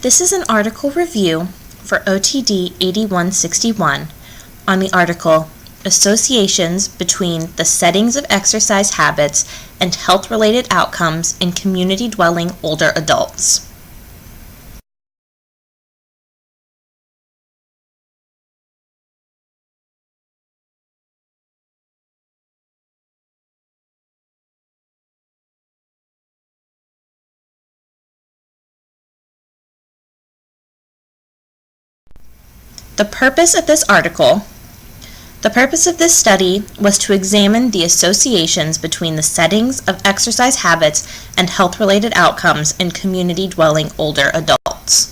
This is an article review for OTD 8161 on the article Associations Between the Settings of Exercise Habits and Health-Related Outcomes in Community-Dwelling Older Adults. The purpose of this study was to examine the associations between the settings of exercise habits and health-related outcomes in community-dwelling older adults.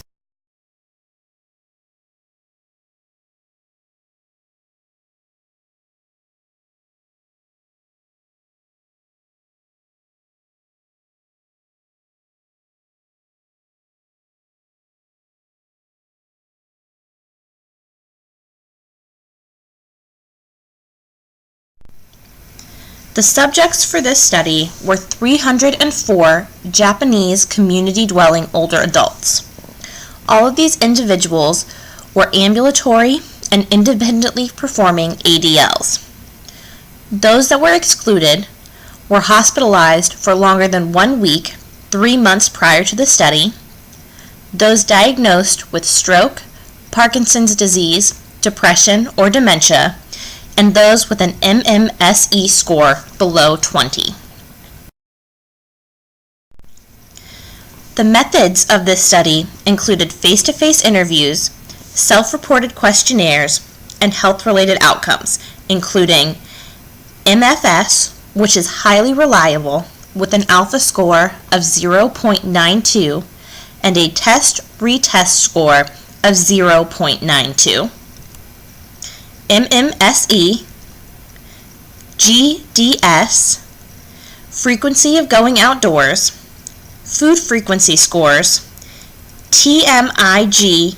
The subjects for this study were 304 Japanese community-dwelling older adults. All of these individuals were ambulatory and independently performing ADLs. Those that were excluded were hospitalized for longer than 1 week, 3 months prior to the study, those diagnosed with stroke, Parkinson's disease, depression, or dementia, and those with an MMSE score below 20. The methods of this study included face-to-face interviews, self-reported questionnaires, and health-related outcomes, including MFS, which is highly reliable, with an alpha score of 0.92 and a test-retest score of 0.92. MMSE, GDS, frequency of going outdoors, food frequency scores, TMIGIC,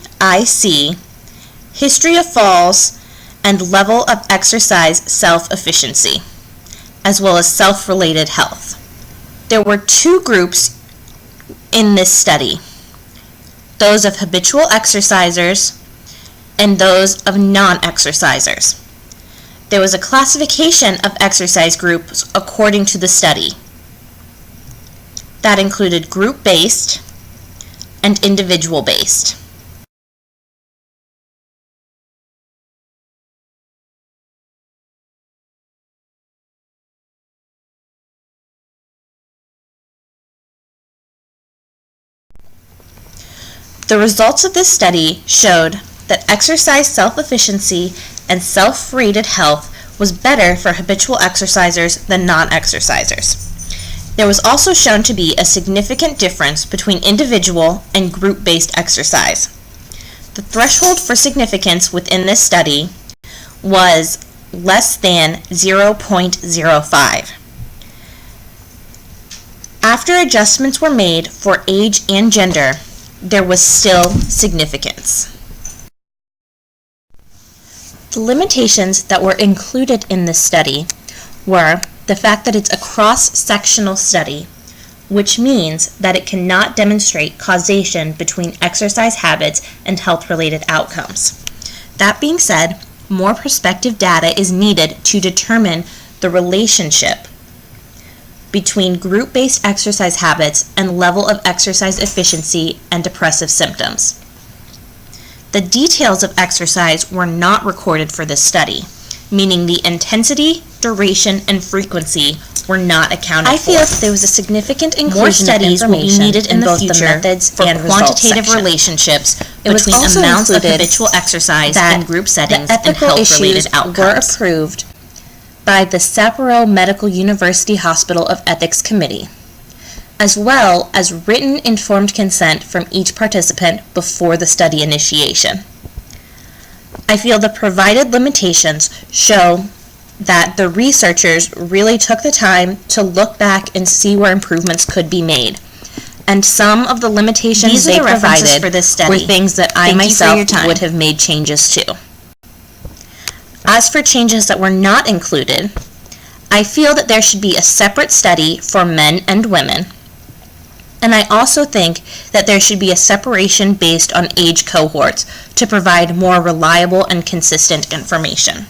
history of falls, and level of exercise self-efficiency, as well as self-related health. There were 2 groups in this study, those of habitual exercisers and those of non-exercisers. There was a classification of exercise groups according to the study. That included group-based and individual-based. The results of this study showed that exercise self-efficiency and self-rated health was better for habitual exercisers than non-exercisers. There was also shown to be a significant difference between individual and group-based exercise. The threshold for significance within this study was less than 0.05. After adjustments were made for age and gender, there was still significance. The limitations that were included in this study were the fact that it's a cross-sectional study, which means that it cannot demonstrate causation between exercise habits and health-related outcomes. That being said, more prospective data is needed to determine the relationship between group-based exercise habits and level of exercise efficiency and depressive symptoms. The details of exercise were not recorded for this study, meaning the intensity, duration, and frequency were not accounted for. I feel that there was a significant inclusion of information will be needed in the future methods for quantitative relationships between amounts of habitual exercise and group settings and health-related outcomes. Were approved by the Sapporo Medical University Hospital of Ethics Committee, as well as written informed consent from each participant before the study initiation. I feel the provided limitations show that the researchers really took the time to look back and see where improvements could be made. And some of the limitations they provided for this study were things that I myself would have made changes to. As for changes that were not included, I feel that there should be a separate study for men and women, And I also think that there should be a separation based on age cohorts to provide more reliable and consistent information.